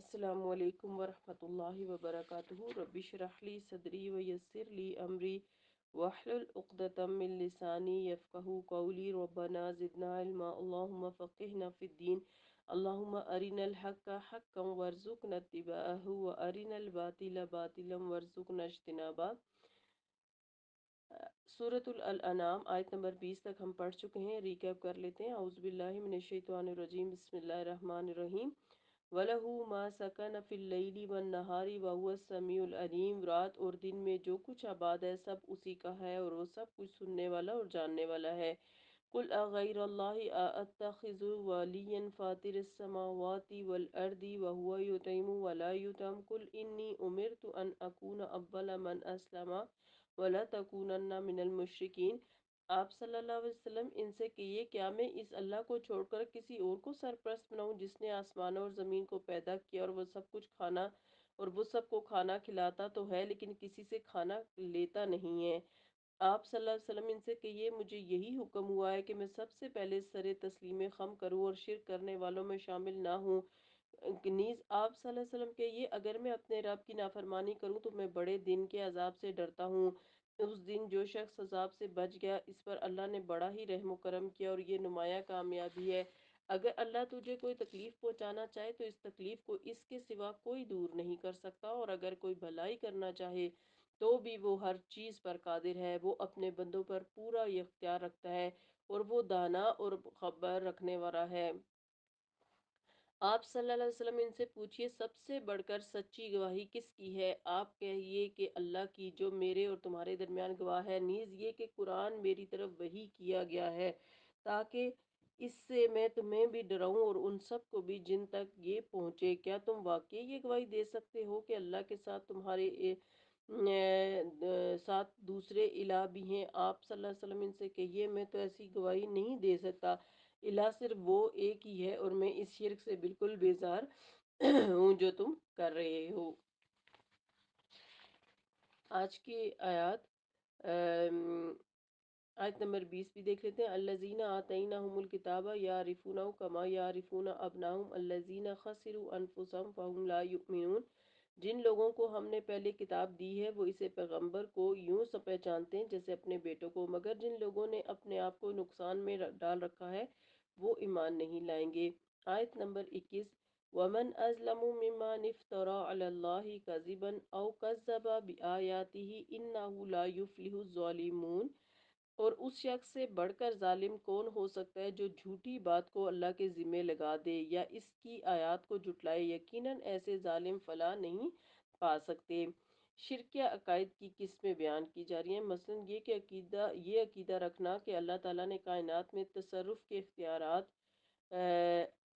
السلام علیکم ورحمۃ اللہ وبرکاتہ رب اشرح لی صدری ویسر لی امری واحلل عقدۃ من لسانی یفقہوا قولی ربنا زدنا علما اللہم فقہنا فی الدین اللہم ارنا الحق حقا وارزقنا اتباعہ وارنا الباطل باطلا وارزقنا اجتنابہ۔ سورۃ الانعام آیت نمبر 20 تک ہم پڑھ چکے ہیں، ریکیپ کر لیتے ہیں۔ اعوذ باللہ من الشیطان الرجیم، بسم اللہ الرحمن الرحیم۔ وَلَهُ مَا سَكَنَ فِي اللَّيْلِ وَالنَّهَارِ وَهُوَ السَّمِيعُ الْعَلِيمُ۔ رات اور دن میں جو کچھ آباد ہے سب اسی کا ہے اور وہ سب کچھ سننے والا اور جاننے والا ہے۔ قُلْ أَغَيْرَ اللَّهِ أَتَّخِذُ وَلِيًّا فَاطِرَ السَّمَاوَاتِ وَالْأَرْضِ وَهُوَ يُطْعِمُ وَلَا يُطْعَمُ قُلْ إِنِّي أُمِرْتُ أَنْ أَكُونَ أَوَّلَ مَنْ أَسْلَمَ وَلَا تَكُونَنَّ مِنَ الْمُشْرِكِينَ۔ آپ صلی اللہ علیہ وسلم ان سے کہیے، کیا میں اس اللہ کو چھوڑ کر کسی اور کو سرپرست بناؤں جس نے آسمانوں اور زمین کو پیدا کیا اور وہ سب کو کھانا کھلاتا تو ہے لیکن کسی سے کھانا لیتا نہیں ہے۔ آپ صلی اللہ علیہ وسلم ان سے کہیے، مجھے یہی حکم ہوا ہے کہ میں سب سے پہلے سر تسلیم خم کروں اور شرک کرنے والوں میں شامل نہ ہوں۔ نیز آپ صلی اللہ علیہ وسلم کہیے، اگر میں اپنے رب کی نافرمانی کروں تو میں بڑے دن کے عذاب سے ڈرتا ہوں۔ اس دن جو شخص عذاب سے بچ گیا اس پر اللہ نے بڑا ہی رحم و کرم کیا اور یہ نمایاں کامیابی ہے۔ اگر اللہ تجھے کوئی تکلیف پہنچانا چاہے تو اس تکلیف کو اس کے سوا کوئی دور نہیں کر سکتا، اور اگر کوئی بھلائی کرنا چاہے تو بھی وہ ہر چیز پر قادر ہے۔ وہ اپنے بندوں پر پورا اختیار رکھتا ہے اور وہ دانا اور خبر رکھنے والا ہے۔ آپ صلی اللہ علیہ وسلم ان سے پوچھئے، سب سے بڑھ کر سچی گواہی کس کی ہے؟ آپ کہیے کہ اللہ کی، جو میرے اور تمہارے درمیان گواہ ہے، نیز یہ کہ قرآن میری طرف وحی کیا گیا ہے تاکہ اس سے میں تمہیں بھی ڈراؤں اور ان سب کو بھی جن تک یہ پہنچے۔ کیا تم واقعی یہ گواہی دے سکتے ہو کہ اللہ کے ساتھ تمہارے ساتھ دوسرے الہ بھی ہیں؟ آپ صلی اللہ علیہ وسلم ان سے کہیے، میں تو ایسی گواہی نہیں دے سکتا، الہ صرف وہ ایک ہی ہے اور میں اس شرک سے بالکل بیزار ہوں جو تم کر رہے ہو۔ آج کی آیات آیت نمبر 20 بھی دیکھ لیتے ہیں۔ الذین آتیناہم الکتاب یعرفونہ کما یعرفون ابناءہم الذین خسروا انفسہم فہم لا یؤمنون۔ جن لوگوں کو ہم نے پہلے کتاب دی ہے وہ اسے پیغمبر کو یوں سب پہچانتے ہیں جیسے اپنے بیٹوں کو، مگر جن لوگوں نے اپنے آپ کو نقصان میں ڈال رکھا ہے وہ ایمان نہیں لائیں گے۔ آیت نمبر 21، وَمَنْ أَظْلَمُ مِمَّنِ افْتَرَىٰ عَلَى اللَّهِ كَذِبًا أَوْ كَذَّبَ بِآيَاتِهِ إِنَّهُ لَا يُفْلِحُ الظَّالِمُونَ۔ اور اس شخص سے بڑھ کر ظالم کون ہو سکتا ہے جو جھوٹی بات کو اللہ کے ذمے لگا دے یا اس کی آیات کو جھٹلائے؟ یقیناً ایسے ظالم فلاح نہیں پا سکتے۔ شرکیہ عقائد کی قسمیں بیان کی جا رہی ہیں، مثلاً یہ عقیدہ رکھنا کہ اللہ تعالیٰ نے کائنات میں تصرف کے اختیارات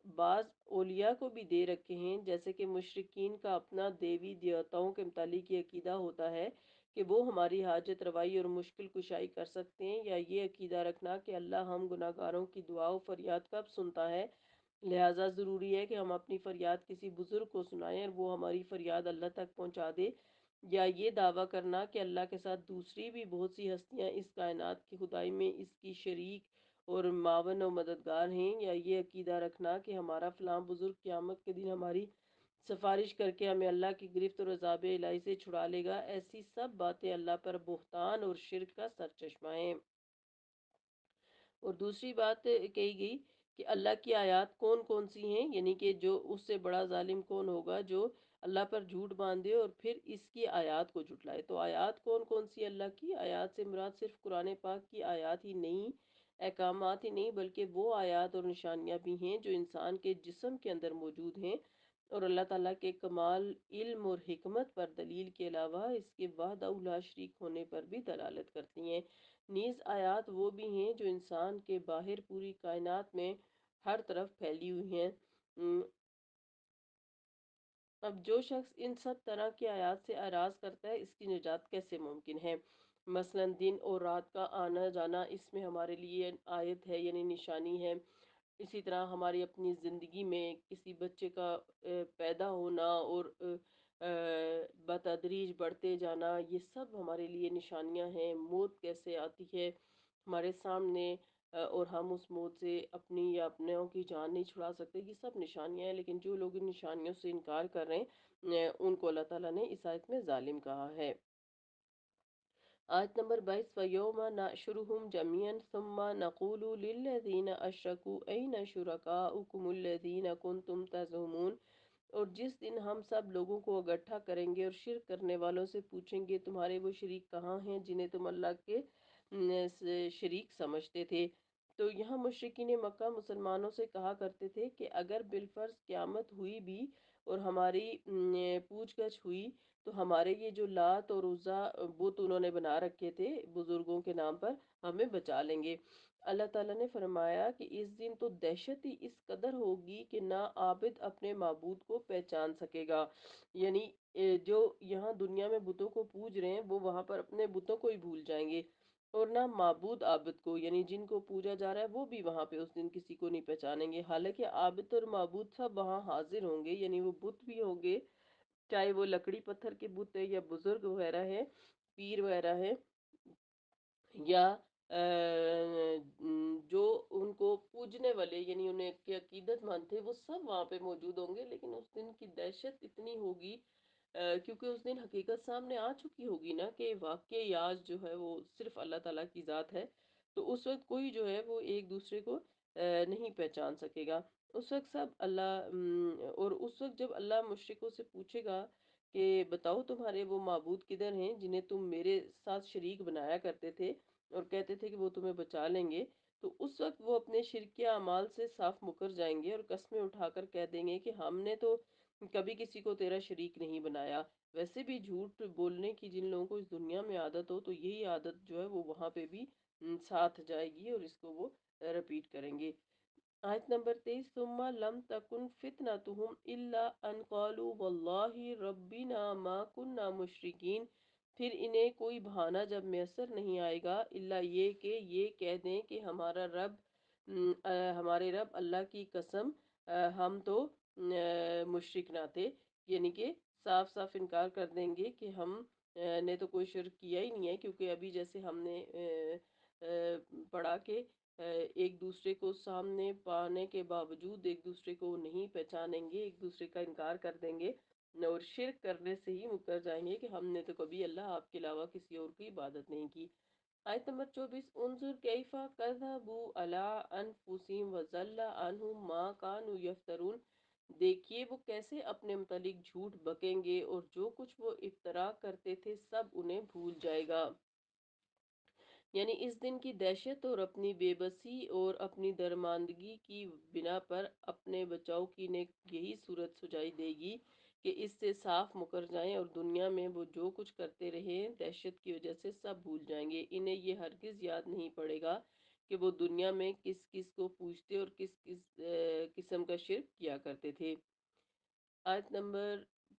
بعض اولیاء کو بھی دے رکھے ہیں، جیسے کہ مشرکین کا اپنا دیوی دیوتاؤں کے متعلق یہ عقیدہ ہوتا ہے کہ وہ ہماری حاجت روائی اور مشکل کشائی کر سکتے ہیں، یا یہ عقیدہ رکھنا کہ اللہ ہم گناہگاروں کی دعا و فریاد کب سنتا ہے، لہٰذا ضروری ہے کہ ہم اپنی فریاد کسی بزرگ کو سنائیں اور وہ ہماری فریاد اللہ تک پہنچا دے، یا یہ دعویٰ کرنا کہ اللہ کے ساتھ دوسری بھی بہت سی ہستیاں اس کائنات کی خدائی میں اس کی شریک اور معاون و مددگار ہیں، یا یہ عقیدہ رکھنا کہ ہمارا فلاں بزرگ قیامت کے دن ہماری سفارش کر کے ہمیں اللہ کی گرفت اور عذاب الہی سے چھڑا لے گا۔ ایسی سب باتیں اللہ پر بہتان اور شرک کا سرچشمہ ہیں۔ اور دوسری بات کہی گئی کہ اللہ کی آیات کون کون سی ہیں، یعنی کہ جو اس سے بڑا ظالم کون ہوگا جو اللہ پر جھوٹ باندھے اور پھر اس کی آیات کو جھٹلائے۔ تو آیات کون کون سی اللہ کی؟ آیات سے مراد صرف قرآن پاک کی آیات ہی نہیں، احکامات ہی نہیں، بلکہ وہ آیات اور نشانیاں بھی ہیں جو انسان کے جسم کے اندر موجود ہیں اور اللہ تعالیٰ کے کمال علم اور حکمت پر دلیل کے علاوہ اس کے وحدہ لا شریک ہونے پر بھی دلالت کرتی ہیں۔ نیز آیات وہ بھی ہیں جو انسان کے باہر پوری کائنات میں ہر طرف پھیلی ہوئی ہیں۔ اب جو شخص ان سب طرح کی آیات سے اعراض کرتا ہے اس کی نجات کیسے ممکن ہے؟ مثلاً دن اور رات کا آنا جانا اس میں ہمارے لیے آیت ہے، یعنی نشانی ہے۔ اسی طرح ہماری اپنی زندگی میں کسی بچے کا پیدا ہونا اور بتدریج بڑھتے جانا، یہ سب ہمارے لیے نشانیاں ہیں۔ موت کیسے آتی ہے ہمارے سامنے، اور ہم اس موت سے اپنی یا اپنوں کی جان نہیں چھڑا سکتے. یہ سب نشانیاں ہیں، لیکن جو لوگ ان نشانیوں سے انکار کر رہے ہیں ان کو اللہ تعالیٰ نے اس آیت میں ظالم کہا ہے. آیت نمبر 22، وَيَوْمَ نَحْشُرُهُمْ جَمِيعًا ثُمَّ نَقُولُ لِلَّذِينَ أَشْرَكُوا أَيْنَ شُرَكَاؤُكُمُ الَّذِينَ كُنْتُمْ تَزْعُمُونَ. اور جس دن ہم سب لوگوں کو اکٹھا کریں گے اور شرک کرنے والوں سے پوچھیں گے تمہارے وہ شریک کہاں ہیں جنہیں تم اللہ کے شریک سمجھتے تھے. تو یہاں مشرکین مکہ مسلمانوں سے کہا کرتے تھے کہ اگر بالفرض قیامت ہوئی بھی اور ہماری پوچھ گچھ ہوئی تو ہمارے یہ جو لات اور عزا بت انہوں نے بنا رکھے تھے بزرگوں کے نام پر، ہمیں بچا لیں گے. اللہ تعالیٰ نے فرمایا کہ اس دن تو دہشت ہی اس قدر ہوگی کہ نہ عابد اپنے معبود کو پہچان سکے گا. یعنی جو یہاں دنیا میں بتوں کو پوج رہے ہیں وہ وہاں پر اپنے بتوں کو ہی بھول جائیں گے، اور نہ معبود عابد کو، یعنی جن کو پوجا جا رہا ہے وہ بھی وہاں پہ اس دن کسی کو نہیں پہچانیں گے. حالانکہ عابد اور معبود سب وہاں حاضر ہوں گے، یعنی وہ بت بھی ہوں گے، چاہے وہ لکڑی پتھر کے بت ہے یا بزرگ وغیرہ ہے، پیر وغیرہ ہے، یا جو ان کو پوجنے والے یعنی انہیں کی عقیدت مند تھے وہ سب وہاں پہ موجود ہوں گے. لیکن اس دن کی دہشت اتنی ہوگی کیونکہ اس دن حقیقت سامنے آ چکی ہوگی نا کہ واقعی یاز جو ہے وہ صرف اللہ تعالیٰ کی ذات ہے. تو اس وقت کوئی جو ہے وہ ایک دوسرے کو نہیں پہچان سکے گا. اس وقت سب اور اس وقت جب اللہ مشرکوں سے پوچھے گا کہ بتاؤ تمہارے وہ معبود کدھر ہیں جنہیں تم میرے ساتھ شریک بنایا کرتے تھے اور کہتے تھے کہ وہ تمہیں بچا لیں گے، تو اس وقت وہ اپنے شرکیہ اعمال سے صاف مکر جائیں گے اور قسمیں اٹھا کر کہہ دیں گے کہ ہم نے تو کبھی کسی کو تیرا شریک نہیں بنایا. ویسے بھی جھوٹ بولنے کی جن لوگوں کو اس دنیا میں عادت ہو تو یہی عادت جو ہے وہ وہاں پہ بھی ساتھ جائے گی اور اس کو وہ رپیٹ کریں گے. آیت نمبر 23، ثم لم تکن فتنتهم الا ان قالوا واللہ ربنا ما كنا مشرکین. پھر انہیں کوئی بہانہ جب میسر نہیں آئے گا الا یہ کہ یہ کہہ دیں کہ ہمارے رب اللہ کی قسم ہم تو مشرک نہ تھے. یعنی کہ صاف صاف انکار کر دیں گے کہ ہم نے تو کوئی شرک کیا ہی نہیں ہے، کیونکہ ابھی جیسے ہم نے پڑھا کہ ایک دوسرے کو سامنے پانے کے باوجود ایک دوسرے کو نہیں پہچانیں گے، ایک دوسرے کا انکار کر دیں گے اور شرک کرنے سے ہی مکر جائیں گے کہ ہم نے تو کبھی اللہ آپ کے علاوہ کسی اور کی عبادت نہیں کی. آیت نمبر 24، انظر کیفا کذبوا علی انفسہم وضل عنہم ما کانوا یفترون. دیکھیے وہ کیسے اپنے متعلق جھوٹ بکیں گے اور جو کچھ وہ افترا کرتے تھے سب انہیں بھول جائے گا. یعنی اس دن کی دہشت اور اپنی بے بسی اور اپنی درماندگی کی بنا پر اپنے بچاؤ کی انہیں یہی صورت سجائی دے گی کہ اس سے صاف مکر جائیں اور دنیا میں وہ جو کچھ کرتے رہے دہشت کی وجہ سے سب بھول جائیں گے. انہیں یہ ہرگز یاد نہیں پڑے گا کہ وہ دنیا میں کس کس کو پوجتے اور کس کس قسم کا شرک کیا کرتے تھے. آیت نمبر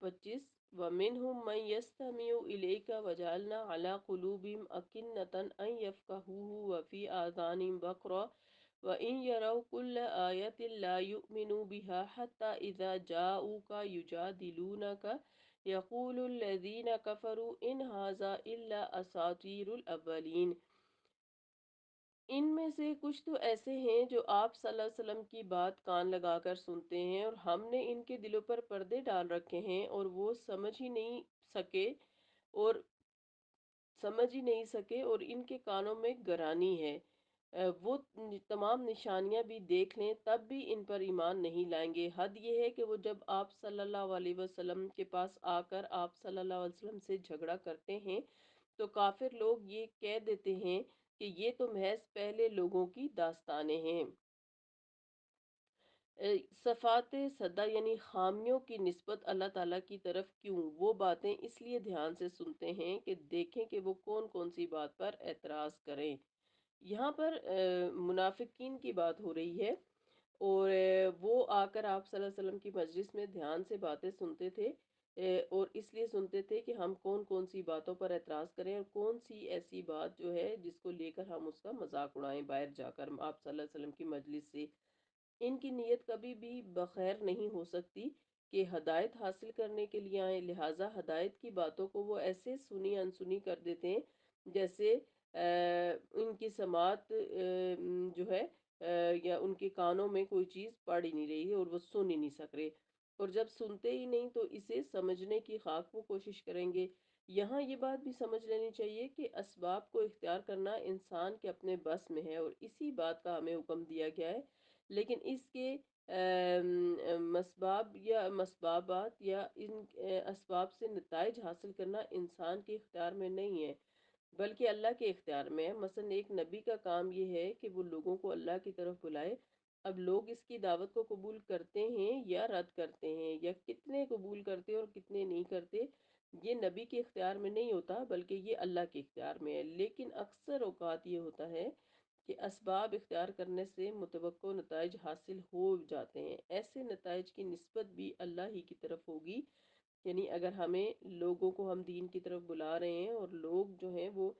25، وَمِنْهُمْ مَنْ يَسْتَمِعُ إِلَيْكَ وَجَعَلْنَا عَلَىٰ قُلُوبِهِمْ أَكِنَّةً أَنْ يَفْقَهُوهُ وَفِي آذَانِهِمْ وَقْرًا وَإِنْ يَرَوْا كُلَّ آيَةٍ لَا يُؤْمِنُوا بِهَا حَتَّى إِذَا جَاءُوكَ يُجَادِلُونَكَ يَقُولُ الَّذِينَ كَفَرُوا إِنْ هَٰذَا إِلَّا أَسَاطِيرُ الْأَوَّلِينَ. ان میں سے کچھ تو ایسے ہیں جو آپ صلی اللہ علیہ وسلم کی بات کان لگا کر سنتے ہیں اور ہم نے ان کے دلوں پر پردے ڈال رکھے ہیں اور وہ سکے اور سمجھ ہی نہیں سکے اور ان کے کانوں میں گرانی ہے. وہ تمام نشانیاں بھی دیکھ لیں تب بھی ان پر ایمان نہیں لائیں گے. حد یہ ہے کہ وہ جب آپ صلی اللہ علیہ وسلم کے پاس آ کر آپ صلی اللہ علیہ وسلم سے جھگڑا کرتے ہیں تو کافر لوگ یہ کہہ دیتے ہیں کہ یہ تو محض پہلے لوگوں کی داستانیں ہیں. صفات صدہ یعنی خامیوں کی نسبت اللہ تعالیٰ کی طرف کیوں؟ وہ باتیں اس لیے دھیان سے سنتے ہیں کہ دیکھیں کہ وہ کون کون سی بات پر اعتراض کریں. یہاں پر منافقین کی بات ہو رہی ہے اور وہ آ کر آپ صلی اللہ علیہ وسلم کی مجلس میں دھیان سے باتیں سنتے تھے اور اس لیے سنتے تھے کہ ہم کون کون سی باتوں پر اعتراض کریں اور کون سی ایسی بات جو ہے جس کو لے کر ہم اس کا مذاق اڑائیں باہر جا کر آپ صلی اللہ علیہ وسلم کی مجلس سے. ان کی نیت کبھی بھی بخیر نہیں ہو سکتی کہ ہدایت حاصل کرنے کے لیے آئیں، لہٰذا ہدایت کی باتوں کو وہ ایسے سنی انسنی کر دیتے ہیں جیسے ان کی سماعت جو ہے یا ان کے کانوں میں کوئی چیز پڑ ہی نہیں رہی ہے اور وہ سن ہی نہیں سک رہے، اور جب سنتے ہی نہیں تو اسے سمجھنے کی خاک وہ کوشش کریں گے۔ یہاں یہ بات بھی سمجھ لینی چاہیے کہ اسباب کو اختیار کرنا انسان کے اپنے بس میں ہے، اور اسی بات کا ہمیں حکم دیا گیا ہے، لیکن اس کے مسباب یا مسبابات یا ان اسباب سے نتائج حاصل کرنا انسان کے اختیار میں نہیں ہے، بلکہ اللہ کے اختیار میں ہے۔ مثلا ایک نبی کا کام یہ ہے کہ وہ لوگوں کو اللہ کی طرف بلائے۔ اب لوگ اس کی دعوت کو قبول کرتے ہیں یا رد کرتے ہیں، یا کتنے قبول کرتے ہیں اور کتنے نہیں کرتے، یہ نبی کے اختیار میں نہیں ہوتا، بلکہ یہ اللہ کے اختیار میں ہے۔ لیکن اکثر اوقات یہ ہوتا ہے کہ اسباب اختیار کرنے سے متوقع نتائج حاصل ہو جاتے ہیں، ایسے نتائج کی نسبت بھی اللہ ہی کی طرف ہوگی۔ یعنی اگر لوگوں کو ہم دین کی طرف بلا رہے ہیں اور لوگ جو ہیں وہ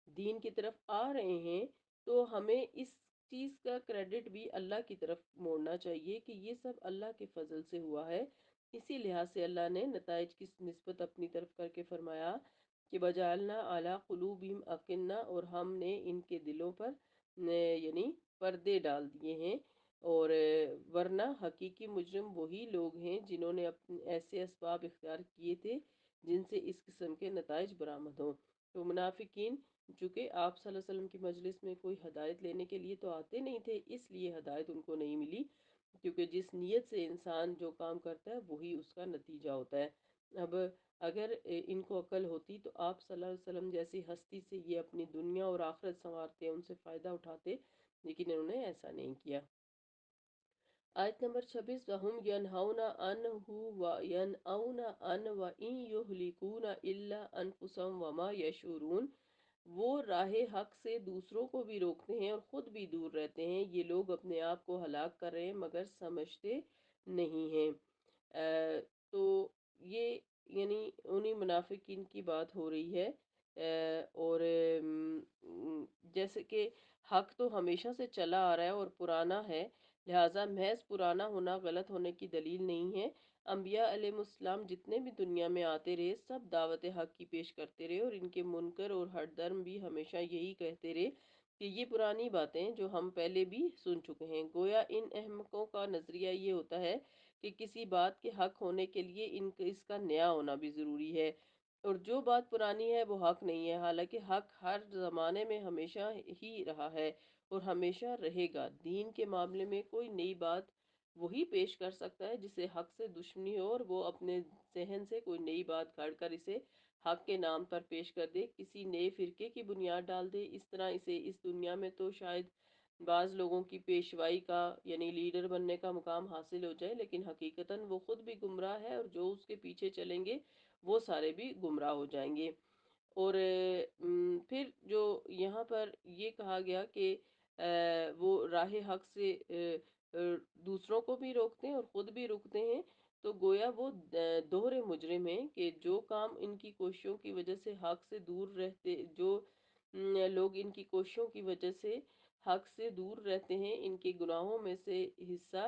دین کی طرف آ رہے ہیں، تو ہمیں اس چیز کا کریڈٹ بھی اللہ کی طرف موڑنا چاہیے کہ یہ سب اللہ کے فضل سے ہوا ہے۔ اسی لحاظ سے اللہ نے نتائج کی نسبت اپنی طرف کر کے فرمایا کہ بجعلنا اعلیٰ قلوبہم اکنہ، اور ہم نے ان کے دلوں پر یعنی پردے ڈال دیے ہیں، اور ورنہ حقیقی مجرم وہی لوگ ہیں جنہوں نے ایسے اسباب اختیار کیے تھے جن سے اس قسم کے نتائج برآمد ہوں۔ تو منافقین، چونکہ آپ صلی اللہ علیہ وسلم کی مجلس میں کوئی ہدایت لینے کے لیے تو آتے نہیں تھے، اس لیے ہدایت ان کو نہیں ملی، کیونکہ جس نیت سے انسان جو کام کرتا ہے وہی اس کا نتیجہ ہوتا ہے۔ اب اگر ان کو عقل ہوتی تو آپ صلی اللہ علیہ وسلم جیسی ہستی سے یہ اپنی دنیا اور آخرت سنوارتے، ان سے فائدہ اٹھاتے، لیکن انہوں نے ایسا نہیں کیا۔ آیت نمبر 26، وَهُمْ يَنْهَوْنَ عَنْهُ وَيَنْأَوْنَ عَنْهُ وَإِنْ يُهْلِكُونَ إِلَّا أَنفُسَهُمْ وَمَا يَشْعُرُونَ۔ وہ راہ حق سے دوسروں کو بھی روکتے ہیں اور خود بھی دور رہتے ہیں، یہ لوگ اپنے آپ کو ہلاک کر رہے ہیں مگر سمجھتے نہیں ہیں۔ تو یہ یعنی انہی منافقین کی بات ہو رہی ہے۔ اور جیسے کہ حق تو ہمیشہ سے چلا آ رہا ہے اور پرانا ہے، لہٰذا محض پرانا ہونا غلط ہونے کی دلیل نہیں ہے۔ انبیاء علیہ السلام جتنے بھی دنیا میں آتے رہے، سب دعوت حق کی پیش کرتے رہے، اور ان کے منکر اور ہر درم بھی ہمیشہ یہی کہتے رہے کہ یہ پرانی باتیں جو ہم پہلے بھی سن چکے ہیں۔ گویا ان احمقوں کا نظریہ یہ ہوتا ہے کہ کسی بات کے حق ہونے کے لیے اس کا نیا ہونا بھی ضروری ہے، اور جو بات پرانی ہے وہ حق نہیں ہے، حالانکہ حق ہر زمانے میں ہمیشہ ہی رہا ہے اور ہمیشہ رہے گا۔ دین کے معاملے میں کوئی نئی بات وہی پیش کر سکتا ہے جسے حق سے دشمنی ہو، اور وہ اپنے ذہن سے کوئی نئی بات گھڑ کر اسے حق کے نام پر پیش کر دے، کسی نئے فرقے کی بنیاد ڈال دے۔ اس طرح اسے اس دنیا میں تو شاید بعض لوگوں کی پیشوائی کا یعنی لیڈر بننے کا مقام حاصل ہو جائے، لیکن حقیقتاً وہ خود بھی گمراہ ہے، اور جو اس کے پیچھے چلیں گے وہ سارے بھی گمراہ ہو جائیں گے۔ اور پھر جو یہاں پر یہ کہا گیا کہ وہ راہ حق سے دوسروں کو بھی روکتے ہیں اور خود بھی رکتے ہیں، تو گویا وہ دوہرے مجرم ہیں کہ جو کام ان کی کوششوں کی وجہ سے حق سے دور رہتے، جو لوگ ان کی کوششوں کی وجہ سے حق سے دور رہتے ہیں، ان کے گناہوں میں سے حصہ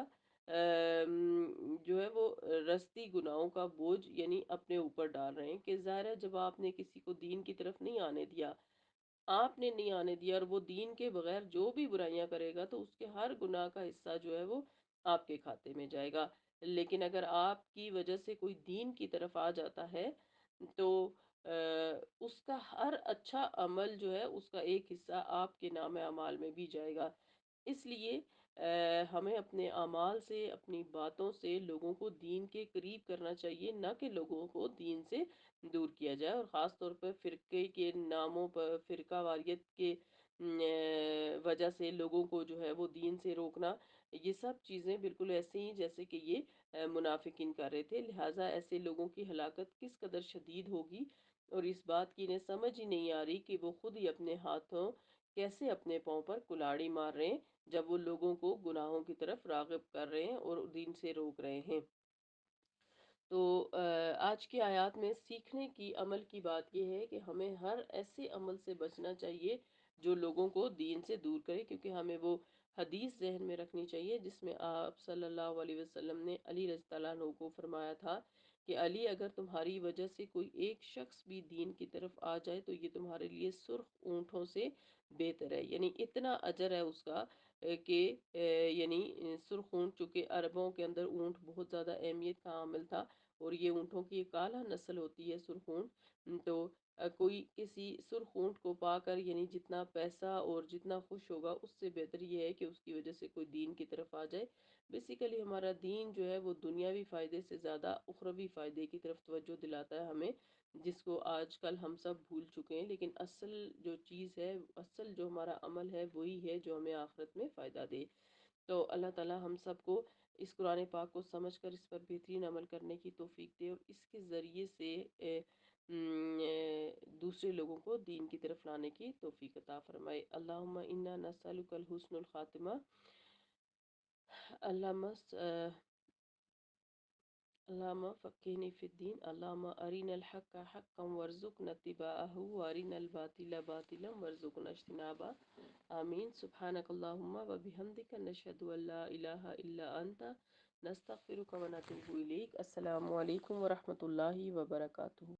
جو ہے وہ رستی گناہوں کا بوجھ یعنی اپنے اوپر ڈال رہے ہیں، کہ ظاہر ہے جب آپ نے کسی کو دین کی طرف نہیں آنے دیا، آپ نے نہیں آنے دیا، اور وہ دین کے بغیر جو بھی برائیاں کرے گا تو اس کے ہر گناہ کا حصہ جو ہے وہ آپ کے کھاتے میں جائے گا۔ لیکن اگر آپ کی وجہ سے کوئی دین کی طرف آ جاتا ہے تو اس کا ہر اچھا عمل جو ہے اس کا ایک حصہ آپ کے نام اعمال میں بھی جائے گا۔ اس لیے ہمیں اپنے اعمال سے، اپنی باتوں سے لوگوں کو دین کے قریب کرنا چاہیے، نہ کہ لوگوں کو دین سے دور کیا جائے، اور خاص طور پر فرقے کے ناموں پر، فرقہ واریت کے وجہ سے لوگوں کو جو ہے وہ دین سے روکنا، یہ سب چیزیں بالکل ایسے ہی جیسے کہ یہ منافقین کر رہے تھے۔ لہٰذا ایسے لوگوں کی ہلاکت کس قدر شدید ہوگی، اور اس بات کی انہیں سمجھ ہی نہیں آ رہی کہ وہ خود ہی اپنے ہاتھوں کیسے اپنے پاؤں پر کلاڑی مار رہے ہیں جب وہ لوگوں کو گناہوں کی طرف راغب کر رہے ہیں اور دین سے روک رہے ہیں۔ تو آج کی آیات میں سیکھنے کی، عمل کی بات یہ ہے کہ ہمیں ہر ایسے عمل سے بچنا چاہیے جو لوگوں کو دین سے دور کرے، کیونکہ ہمیں وہ حدیث ذہن میں رکھنی چاہیے جس میں آپ صلی اللہ علیہ وسلم نے علی رضی اللہ عنہ کو فرمایا تھا کہ علی اگر تمہاری وجہ سے کوئی ایک شخص بھی دین کی طرف آ جائے تو یہ تمہارے لیے سرخ اونٹوں سے بہتر ہے، یعنی اتنا اجر ہے اس کا کہ یعنی سرخ اونٹ، چونکہ عربوں کے اندر اونٹ بہت زیادہ اہمیت کا حامل تھا، اور یہ اونٹوں کی ایک اعلیٰ نسل ہوتی ہے سرخ اونٹ، تو کوئی کسی سرخ اونٹ کو پا کر یعنی جتنا پیسہ اور جتنا خوش ہوگا، اس سے بہتر یہ ہے کہ اس کی وجہ سے کوئی دین کی طرف آ جائے۔ بیسیکلی ہمارا دین جو ہے وہ دنیاوی فائدے سے زیادہ اخروی فائدے کی طرف توجہ دلاتا ہے ہمیں، جس کو آج کل ہم سب بھول چکے ہیں، لیکن اصل جو چیز ہے، اصل جو ہمارا عمل ہے وہی ہے جو ہمیں آخرت میں فائدہ دے۔ تو اللہ تعالی ہم سب کو اس قرآن پاک کو سمجھ کر اس پر بہترین عمل کرنے کی توفیق دے، اور اس کے ذریعے سے دوسرے لوگوں کو دین کی طرف لانے کی توفیق عطا فرمائے۔ اللہم انا نسألک الحسن الخاتمہ، اللہم اللہم فقہنی فی الدین، اللہم ارنا الحق حقا وارزقنا اتباعہ وارنا الباطل باطلا وارزقنا اجتنابہ، آمین۔ سبحانک اللہم وبحمدک، نشہد ان لا الہ الا انت، نستغفرک ونتوب الیک۔ السلام علیکم ورحمۃ اللہ وبرکاتہ۔